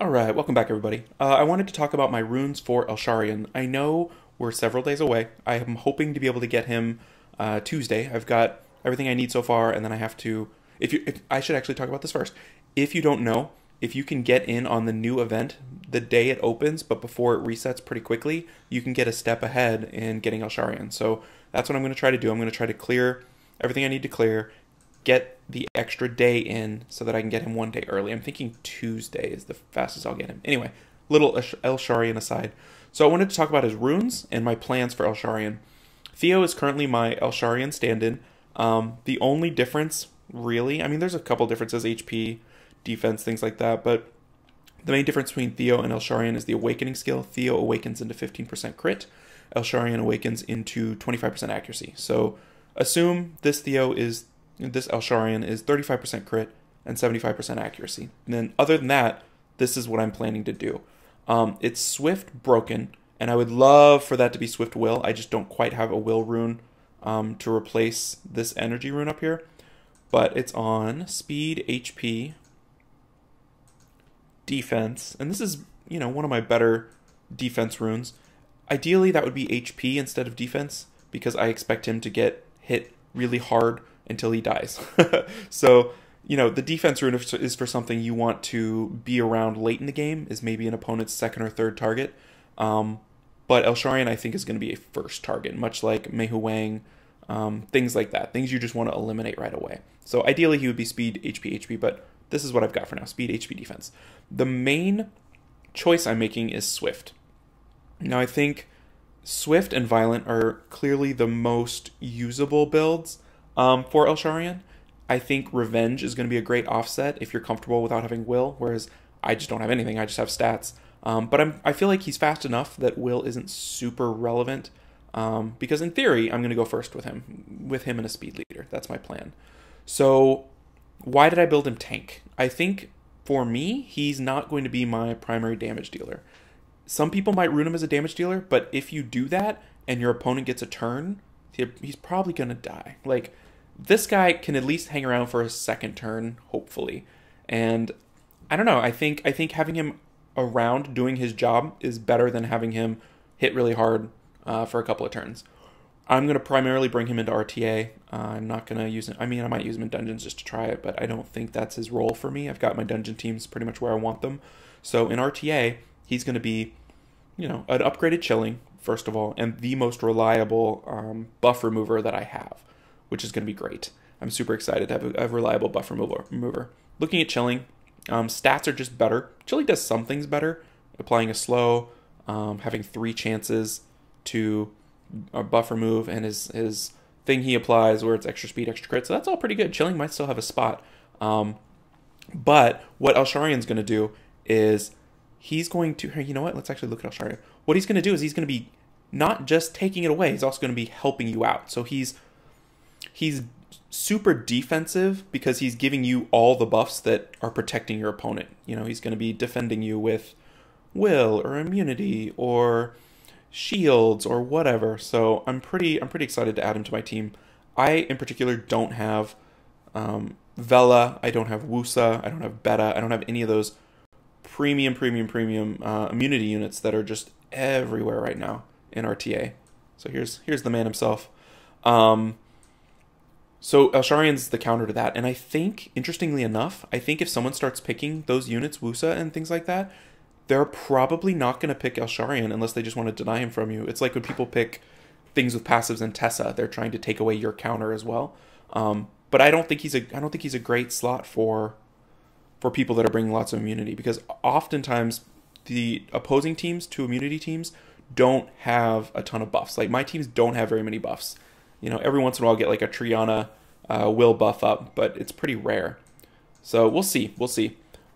Alright, welcome back everybody. I wanted to talk about my runes for Elsharion. I know we're several days away. I am hoping to be able to get him Tuesday. I've got everything I need so far, and then I have to... If I should actually talk about this first. If you don't know, if you can get in on the new event the day it opens, but before it resets pretty quickly, you can get a step ahead in getting Elsharion. So that's what I'm going to try to do. I'm going to try to clear everything I need to clear, get the extra day in so that I can get him one day early. I'm thinking Tuesday is the fastest I'll get him. Anyway, little Elsharion aside. So I wanted to talk about his runes and my plans for Elsharion. Theo is currently my Elsharion stand-in. The only difference, really, I mean, there's a couple differences, HP, defense, things like that, but the main difference between Theo and Elsharion is the awakening skill. Theo awakens into 15% crit. Elsharion awakens into 25% accuracy. So assume this Elsharion is 35% crit and 75% accuracy. And then other than that, this is what I'm planning to do. It's Swift broken, and I would love for that to be Swift Will. I just don't quite have a Will rune to replace this energy rune up here. But it's on speed, HP, defense, and this is, one of my better defense runes. Ideally, that would be HP instead of defense, because I expect him to get hit really hard until he dies. So, the defense rune is for something you want to be around late in the game, is maybe an opponent's second or third target. But Elsharion, I think, is going to be a first target, much like Mei Hu Wang, things like that. Things you just want to eliminate right away. So ideally, he would be speed, HP, but this is what I've got for now, speed, HP, defense. The main choice I'm making is Swift. Now, I think Swift and Violent are clearly the most usable builds for Elsharion. I think Revenge is going to be a great offset if you're comfortable without having Will, whereas I just don't have anything. I just have stats. But I feel like he's fast enough that Will isn't super relevant, because in theory, I'm going to go first with him and a speed leader. That's my plan. So why did I build him tank? I think for me, he's not going to be my primary damage dealer. Some people might rune him as a damage dealer, but if you do that and your opponent gets a turn, he's probably going to die. Like, this guy can at least hang around for a second turn, hopefully. And I don't know, I think having him around doing his job is better than having him hit really hard for a couple of turns. I'm going to primarily bring him into RTA. I'm not going to use him. I mean, I might use him in dungeons just to try it, but I don't think that's his role for me. I've got my dungeon teams pretty much where I want them. So in RTA, he's going to be, an upgraded chilling, first of all, and the most reliable buff remover that I have, which is going to be great. I'm super excited to have a reliable buff remover. Looking at chilling, stats are just better. Chilling does some things better. Applying a slow, having 3 chances to buff remove, and his thing he applies where it's extra speed, extra crit. So that's all pretty good. Chilling might still have a spot. But what Elsharion's going to do is he's going to... Hey, you know what? Let's actually look at Elsharion. What he's going to do is he's going to be not just taking it away, he's also going to be helping you out. So he's super defensive because he's giving you all the buffs that are protecting your opponent. He's going to be defending you with will or immunity or shields or whatever. So I'm pretty excited to add him to my team. I in particular don't have Vela, I don't have Wusa, I don't have Beta, I don't have any of those premium immunity units that are just everywhere right now in RTA. So here's the man himself. So Elsharion's the counter to that, and I think, interestingly enough, if someone starts picking those units, Wusa and things like that, they're probably not going to pick Elsharion unless they just want to deny him from you. It's like when people pick things with passives in Tessa, they're trying to take away your counter as well. But I don't think he's a great slot for people that are bringing lots of immunity, because oftentimes the opposing teams to immunity teams don't have a ton of buffs. Like, my teams don't have very many buffs. Every once in a while I'll get like a Triana will buff up, but it's pretty rare. So we'll see.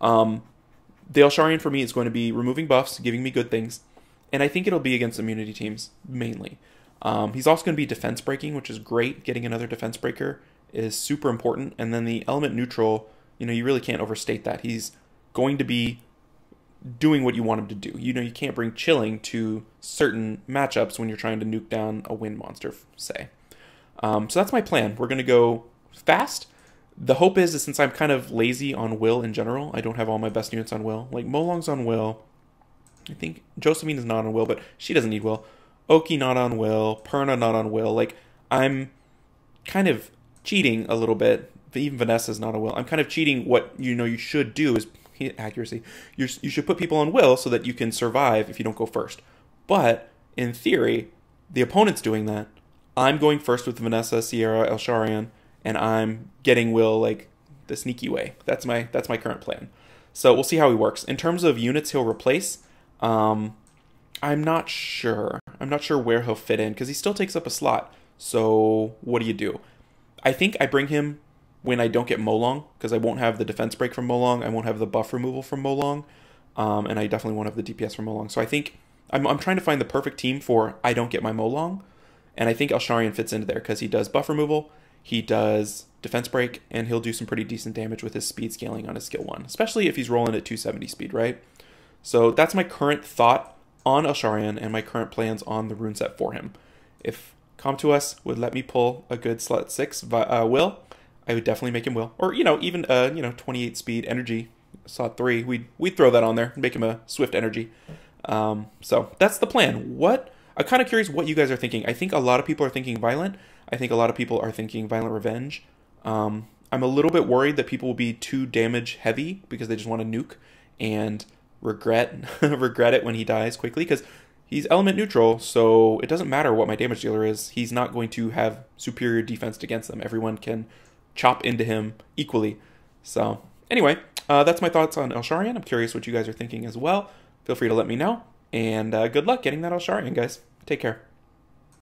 The Elsharion for me is going to be removing buffs, giving me good things, and I think it'll be against immunity teams, mainly. He's also going to be defense breaking, which is great. Getting another defense breaker is super important, and then the element neutral, you really can't overstate that. He's going to be doing what you want him to do. You can't bring chilling to certain matchups when you're trying to nuke down a wind monster, say. So that's my plan. We're going to go fast. The hope is since I'm kind of lazy on will in general, I don't have all my best units on will. Like Molong's on will. I think Josephine is not on will, but she doesn't need will. Oki not on will. Perna not on will. Like, I'm kind of cheating a little bit. Even Vanessa's not on will. I'm kind of cheating. What you should do is accuracy. You should put people on will so that you can survive if you don't go first. But in theory, the opponent's doing that. I'm going first with Vanessa, Sierra, Elsharion, and I'm getting will like the sneaky way. That's my current plan. So we'll see how he works. In terms of units he'll replace, I'm not sure. I'm not sure where he'll fit in because he still takes up a slot. So what do? I think I bring him when I don't get Molong because I won't have the defense break from Molong. I won't have the buff removal from Molong. And I definitely won't have the DPS from Molong. So I think I'm trying to find the perfect team for I don't get my Molong. And I think Elsharion fits into there because he does buff removal, he does defense break, and he'll do some pretty decent damage with his speed scaling on his skill 1, especially if he's rolling at 270 speed, right? So that's my current thought on Elsharion and my current plans on the rune set for him. If Come2Us would let me pull a good slot 6 will, I would definitely make him will. Or, even 28 speed energy slot 3, we'd throw that on there and make him a swift energy. So that's the plan. I'm kind of curious what you guys are thinking. I think a lot of people are thinking violent. I think a lot of people are thinking violent revenge. I'm a little bit worried that people will be too damage heavy because they just want to nuke and regret it when he dies quickly because he's element neutral, so it doesn't matter what my damage dealer is. He's not going to have superior defense against them. Everyone can chop into him equally. So anyway, that's my thoughts on Elsharion. I'm curious what you guys are thinking as well. Feel free to let me know. And good luck getting that Elsharion, guys. Take care.